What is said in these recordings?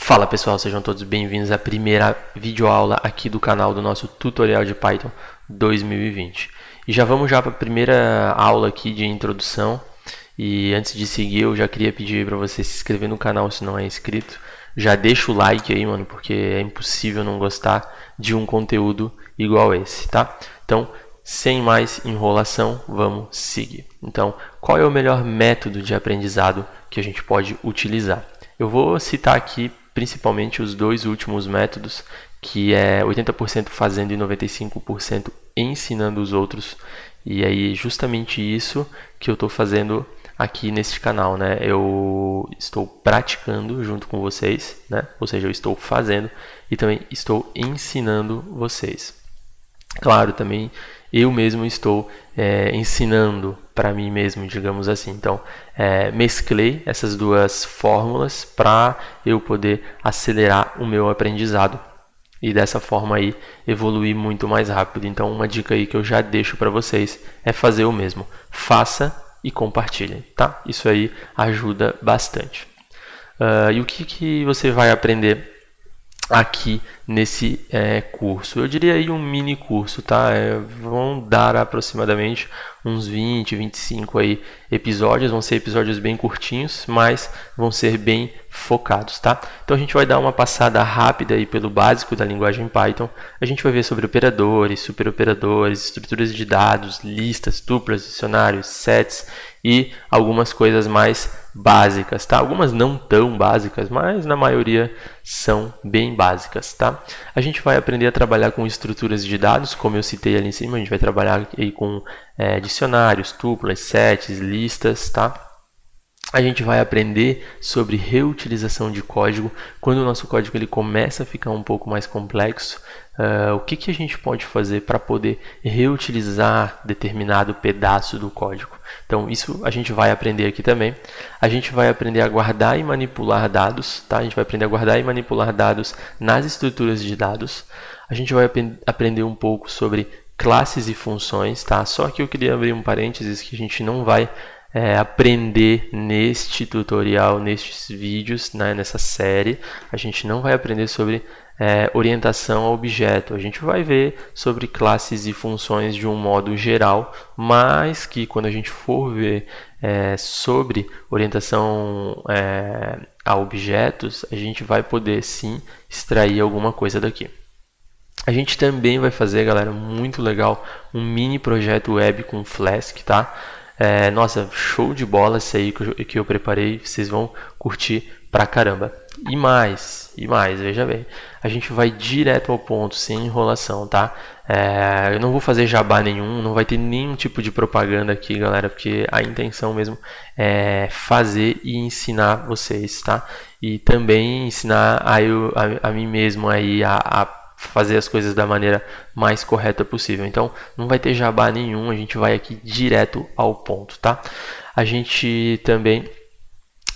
Fala pessoal, sejam todos bem-vindos à primeira videoaula aqui do canal do nosso tutorial de Python 2020. E já vamos para a primeira aula aqui de introdução. E antes de seguir, eu já queria pedir para você se inscrever no canal se não é inscrito. Já deixa o like aí, mano, porque é impossível não gostar de um conteúdo igual esse, tá? Então, sem mais enrolação, vamos seguir. Então, qual é o melhor método de aprendizado que a gente pode utilizar? Eu vou citar aqui principalmente os dois últimos métodos, que é 80% fazendo e 95% ensinando os outros. E aí justamente isso que eu estou fazendo aqui neste canal, né? Eu estou praticando junto com vocês, né? Ou seja, eu estou fazendo e também estou ensinando vocês. Claro, também eu mesmo estou ensinando para mim mesmo, digamos assim. Então, mesclei essas duas fórmulas para eu poder acelerar o meu aprendizado e dessa forma aí evoluir muito mais rápido. Então, uma dica aí que eu já deixo para vocês é fazer o mesmo. Faça e compartilhem, tá? Isso aí ajuda bastante. E o que você vai aprender aqui nesse curso? Eu diria aí um mini curso, tá? Vão dar aproximadamente uns 20, 25 aí episódios, vão ser episódios bem curtinhos, mas vão ser bem focados, tá? Então a gente vai dar uma passada rápida aí pelo básico da linguagem Python. A gente vai ver sobre operadores, superoperadores, estruturas de dados, listas, tuplas, dicionários, sets e algumas coisas mais básicas, tá? Algumas não tão básicas, mas na maioria são bem básicas, tá? A gente vai aprender a trabalhar com estruturas de dados, como eu citei ali em cima. A gente vai trabalhar aí com dicionários, tuplas, sets, listas, tá? A gente vai aprender sobre reutilização de código. Quando o nosso código ele começa a ficar um pouco mais complexo, o que a gente pode fazer para poder reutilizar determinado pedaço do código. Então, isso a gente vai aprender aqui também. A gente vai aprender a guardar e manipular dados, tá? A gente vai aprender a guardar e manipular dados nas estruturas de dados. A gente vai aprender um pouco sobre classes e funções, tá? Só que eu queria abrir um parênteses que a gente não vai aprender neste tutorial, nestes vídeos, né, nessa série. A gente não vai aprender sobre orientação a objeto. A gente vai ver sobre classes e funções de um modo geral, mas que quando a gente for ver sobre orientação a objetos, a gente vai poder sim extrair alguma coisa daqui. A gente também vai fazer, galera, muito legal, um mini projeto web com Flask, tá? Nossa, show de bola esse aí que eu preparei, vocês vão curtir pra caramba. E mais, veja bem, a gente vai direto ao ponto, sem enrolação, tá? Eu não vou fazer jabá nenhum, não vai ter nenhum tipo de propaganda aqui, galera, porque a intenção mesmo é fazer e ensinar vocês, tá? E também ensinar a mim mesmo aí a fazer as coisas da maneira mais correta possível. Então, não vai ter jabá nenhum, a gente vai aqui direto ao ponto, tá? A gente também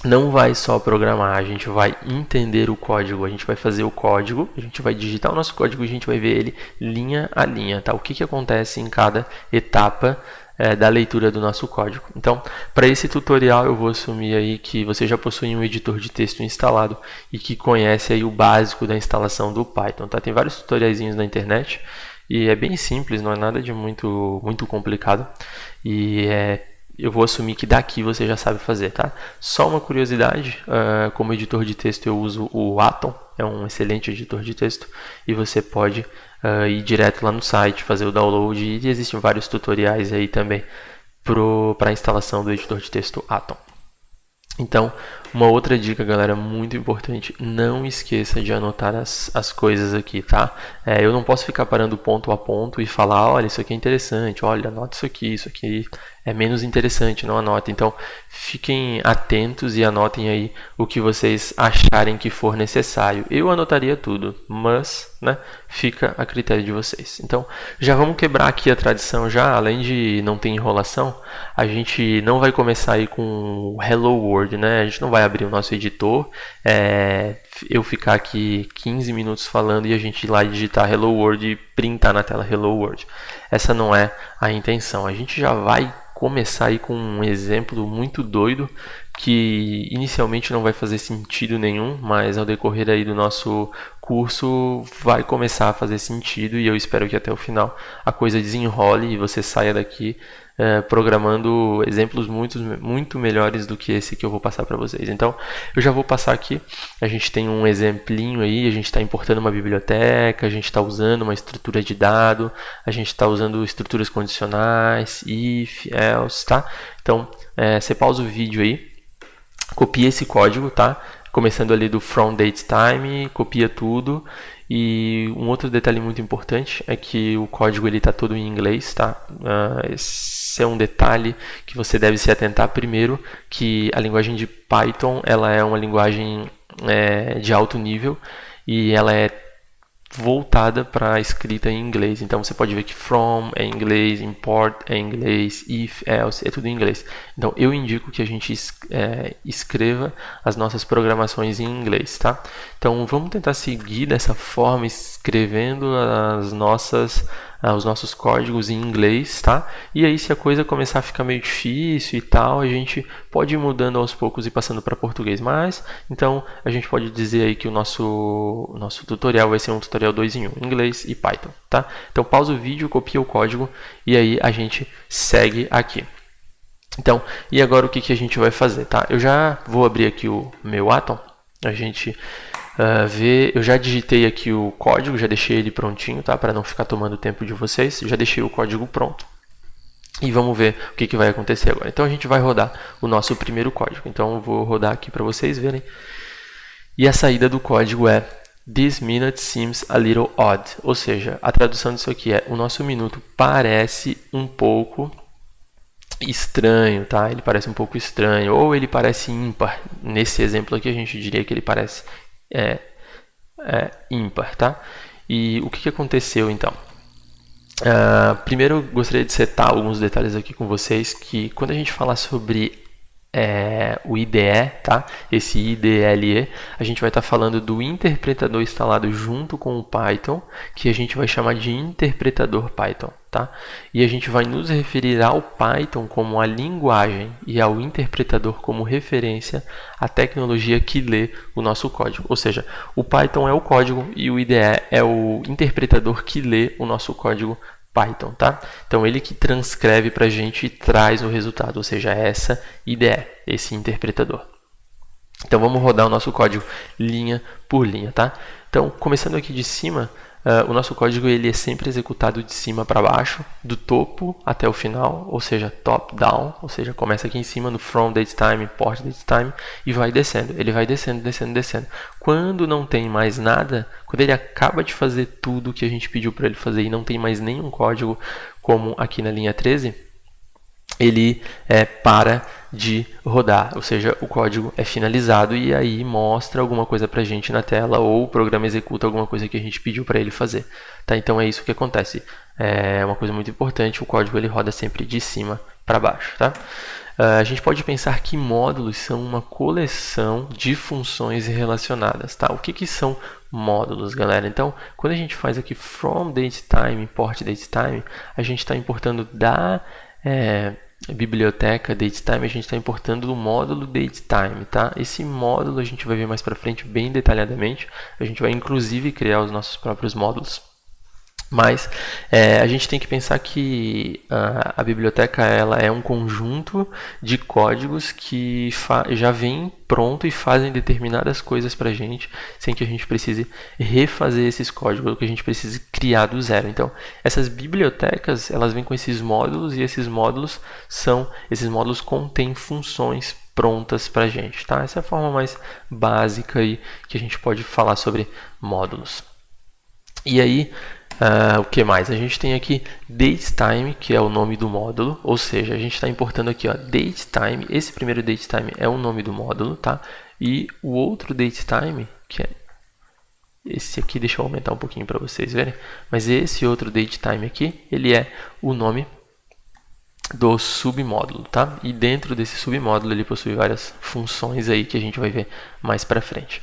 não vai só programar, a gente vai entender o código, a gente vai fazer o código, a gente vai digitar o nosso código e a gente vai ver ele linha a linha, tá? O que acontece em cada etapa da leitura do nosso código. Então, para esse tutorial eu vou assumir aí que você já possui um editor de texto instalado e que conhece aí o básico da instalação do Python, tá? Tem vários tutoriaizinhos na internet e é bem simples, não é nada de muito complicado e eu vou assumir que daqui você já sabe fazer, tá? Só uma curiosidade, como editor de texto eu uso o Atom, é um excelente editor de texto e você pode ir direto lá no site, fazer o download e existem vários tutoriais aí também para a instalação do editor de texto Atom. Então, uma outra dica, galera, muito importante, não esqueça de anotar as coisas aqui, tá? Eu não posso ficar parando ponto a ponto e falar, olha, isso aqui é interessante, olha, anota isso aqui é menos interessante, não anota. Então, fiquem atentos e anotem aí o que vocês acharem que for necessário. Eu anotaria tudo, mas né? Fica a critério de vocês. Então, já vamos quebrar aqui a tradição já, além de não ter enrolação, a gente não vai começar aí com o Hello World, né? A gente não vai abrir o nosso editor, eu ficar aqui 15 minutos falando e a gente ir lá digitar Hello World e printar na tela Hello World. Essa não é a intenção. A gente já vai começar aí com um exemplo muito doido que inicialmente não vai fazer sentido nenhum, mas ao decorrer aí do nosso curso vai começar a fazer sentido e eu espero que até o final a coisa desenrole e você saia daqui programando exemplos muito melhores do que esse que eu vou passar para vocês. Então, eu já vou passar aqui. A gente tem um exemplinho aí, a gente está importando uma biblioteca, a gente está usando uma estrutura de dado, a gente está usando estruturas condicionais, if, else, tá? Então, você pausa o vídeo aí, copia esse código, tá? Começando ali do from date time, copia tudo. E um outro detalhe muito importante é que o código ele está todo em inglês, tá? Esse é um detalhe que você deve se atentar primeiro, que a linguagem de Python ela é uma linguagem de alto nível e ela é voltada para a escrita em inglês. Então você pode ver que from é em inglês, import é em inglês, if, else é tudo em inglês. Então eu indico que a gente escreva as nossas programações em inglês, tá? Então vamos tentar seguir dessa forma, escrevendo os nossos códigos em inglês, tá? E aí se a coisa começar a ficar meio difícil e tal, a gente pode ir mudando aos poucos e passando para português. Mas, então, a gente pode dizer aí que o nosso tutorial vai ser um tutorial 2 em 1, inglês e Python, tá? Então pausa o vídeo, copia o código e aí a gente segue aqui. Então, e agora o que a gente vai fazer, tá? Eu já vou abrir aqui o meu Atom, a gente eu já digitei aqui o código, já deixei ele prontinho, tá? Para não ficar tomando tempo de vocês, já deixei o código pronto. E vamos ver o que vai acontecer agora. Então a gente vai rodar o nosso primeiro código. Então eu vou rodar aqui para vocês verem. E a saída do código é This minute seems a little odd. Ou seja, a tradução disso aqui é o nosso minuto parece um pouco estranho, tá? Ele parece um pouco estranho, ou ele parece ímpar. Nesse exemplo aqui a gente diria que ele parece ímpar, tá? E o que aconteceu então? Primeiro eu gostaria de setar alguns detalhes aqui com vocês, que quando a gente falar sobre o IDE, tá? Esse IDLE, a gente vai estar falando do interpretador instalado junto com o Python, que a gente vai chamar de interpretador Python, tá? E a gente vai nos referir ao Python como a linguagem e ao interpretador como referência à tecnologia que lê o nosso código. Ou seja, o Python é o código e o IDE é o interpretador que lê o nosso código Python, tá? Então ele que transcreve para a gente e traz o resultado, ou seja, essa IDE, esse interpretador. Então vamos rodar o nosso código linha por linha, tá? Então começando aqui de cima, o nosso código ele é sempre executado de cima para baixo, do topo até o final, ou seja, top down, ou seja, começa aqui em cima no from datetime, import datetime e vai descendo. Ele vai descendo, descendo, descendo. Quando não tem mais nada, quando ele acaba de fazer tudo que a gente pediu para ele fazer e não tem mais nenhum código, como aqui na linha 13, ele para de rodar, ou seja, o código é finalizado e aí mostra alguma coisa para a gente na tela ou o programa executa alguma coisa que a gente pediu para ele fazer. Tá? Então é isso que acontece. É uma coisa muito importante, o código ele roda sempre de cima para baixo. Tá? A gente pode pensar que módulos são uma coleção de funções relacionadas. Tá? O que são módulos, galera? Então, quando a gente faz aqui from datetime, import datetime, a gente está importando da biblioteca datetime, a gente está importando do módulo datetime, tá? Esse módulo a gente vai ver mais para frente bem detalhadamente. A gente vai inclusive criar os nossos próprios módulos. Mas a gente tem que pensar que a biblioteca ela é um conjunto de códigos que já vem pronto e fazem determinadas coisas para a gente, sem que a gente precise refazer esses códigos, ou que a gente precise criar do zero. Então, essas bibliotecas elas vêm com esses módulos e esses módulos contêm funções prontas para a gente. Tá? Essa é a forma mais básica aí que a gente pode falar sobre módulos. E aí, o que mais? A gente tem aqui datetime, que é o nome do módulo, ou seja, a gente está importando aqui ó, datetime. Esse primeiro datetime é o nome do módulo, tá? E o outro datetime, que é esse aqui, deixa eu aumentar um pouquinho para vocês verem, mas esse outro datetime aqui, ele é o nome do submódulo, tá? E dentro desse submódulo ele possui várias funções aí que a gente vai ver mais para frente.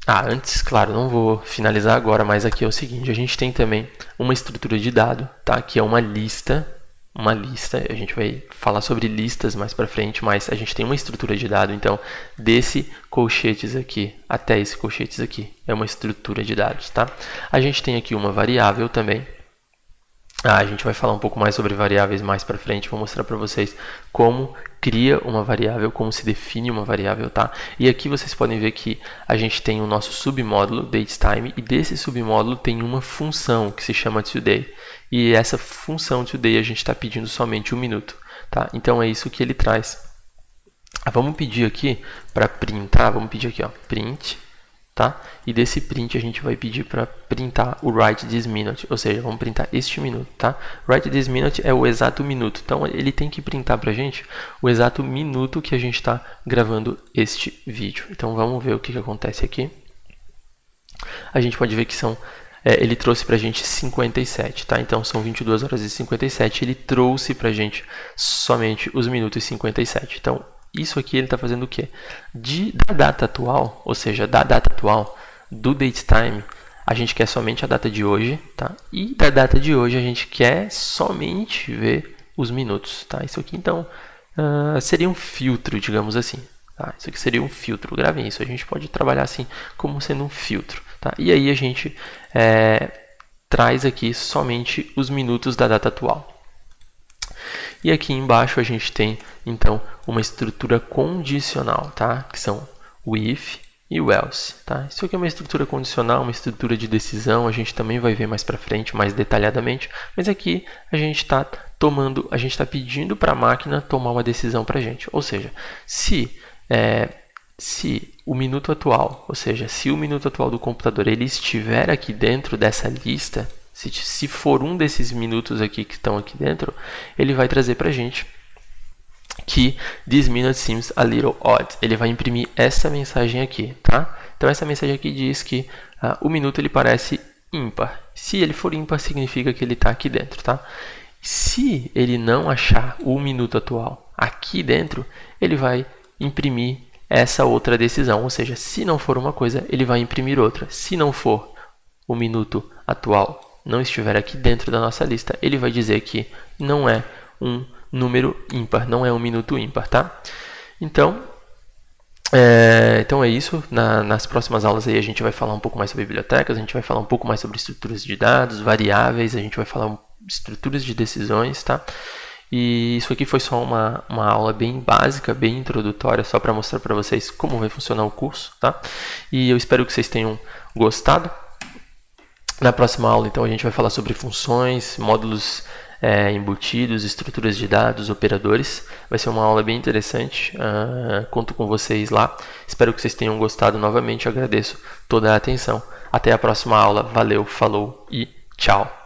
Antes, claro, não vou finalizar agora, mas aqui é o seguinte, a gente tem também uma estrutura de dado, tá? Que é uma lista, a gente vai falar sobre listas mais para frente, mas a gente tem uma estrutura de dado, então desse colchetes aqui até esse colchetes aqui é uma estrutura de dados, tá? A gente tem aqui uma variável também. A gente vai falar um pouco mais sobre variáveis mais para frente, vou mostrar para vocês como cria uma variável, como se define uma variável, tá? E aqui vocês podem ver que a gente tem o nosso submódulo, datetime, e desse submódulo tem uma função que se chama today. E essa função today a gente está pedindo somente 1 minuto, tá? Então é isso que ele traz. Vamos pedir aqui para printar, vamos pedir aqui, ó, print, tá? E desse print a gente vai pedir para printar o write this minute, ou seja, vamos printar este minuto, tá? Write this minute é o exato minuto, então ele tem que printar para a gente o exato minuto que a gente está gravando este vídeo. Então vamos ver o que acontece aqui. A gente pode ver que são, ele trouxe para a gente 57, tá? Então são 22 horas e 57, ele trouxe para a gente somente os minutos e 57, então isso aqui ele está fazendo o quê? Da data atual, ou seja, da data atual do datetime, a gente quer somente a data de hoje, tá? E da data de hoje a gente quer somente ver os minutos, tá? Isso aqui então seria um filtro, digamos assim, tá? Isso aqui seria um filtro, gravem isso, a gente pode trabalhar assim como sendo um filtro, tá? E aí a gente traz aqui somente os minutos da data atual. E aqui embaixo a gente tem, então, uma estrutura condicional, tá? Que são o if e o else, tá? Isso aqui é uma estrutura condicional, uma estrutura de decisão, a gente também vai ver mais para frente, mais detalhadamente, mas aqui a gente está pedindo para a máquina tomar uma decisão para a gente. Ou seja, se o minuto atual, ou seja, se o minuto atual do computador ele estiver aqui dentro dessa lista, se for um desses minutos aqui que estão aqui dentro, ele vai trazer para a gente que this minute seems a little odd. Ele vai imprimir essa mensagem aqui, tá? Então essa mensagem aqui diz que o minuto ele parece ímpar. Se ele for ímpar, significa que ele está aqui dentro, tá? Se ele não achar o minuto atual aqui dentro, ele vai imprimir essa outra decisão. Ou seja, se não for uma coisa, ele vai imprimir outra. Se não for o minuto atual não estiver aqui dentro da nossa lista, ele vai dizer que não é um número ímpar, não é um minuto ímpar, tá? Então é isso. Nas próximas aulas aí a gente vai falar um pouco mais sobre bibliotecas, a gente vai falar um pouco mais sobre estruturas de dados, variáveis, a gente vai falar estruturas de decisões, tá? E isso aqui foi só uma aula bem básica, bem introdutória, só para mostrar para vocês como vai funcionar o curso, tá? E eu espero que vocês tenham gostado. Na próxima aula, então, a gente vai falar sobre funções, módulos embutidos, estruturas de dados, operadores. Vai ser uma aula bem interessante. Conto com vocês lá. Espero que vocês tenham gostado novamente. Agradeço toda a atenção. Até a próxima aula. Valeu, falou e tchau.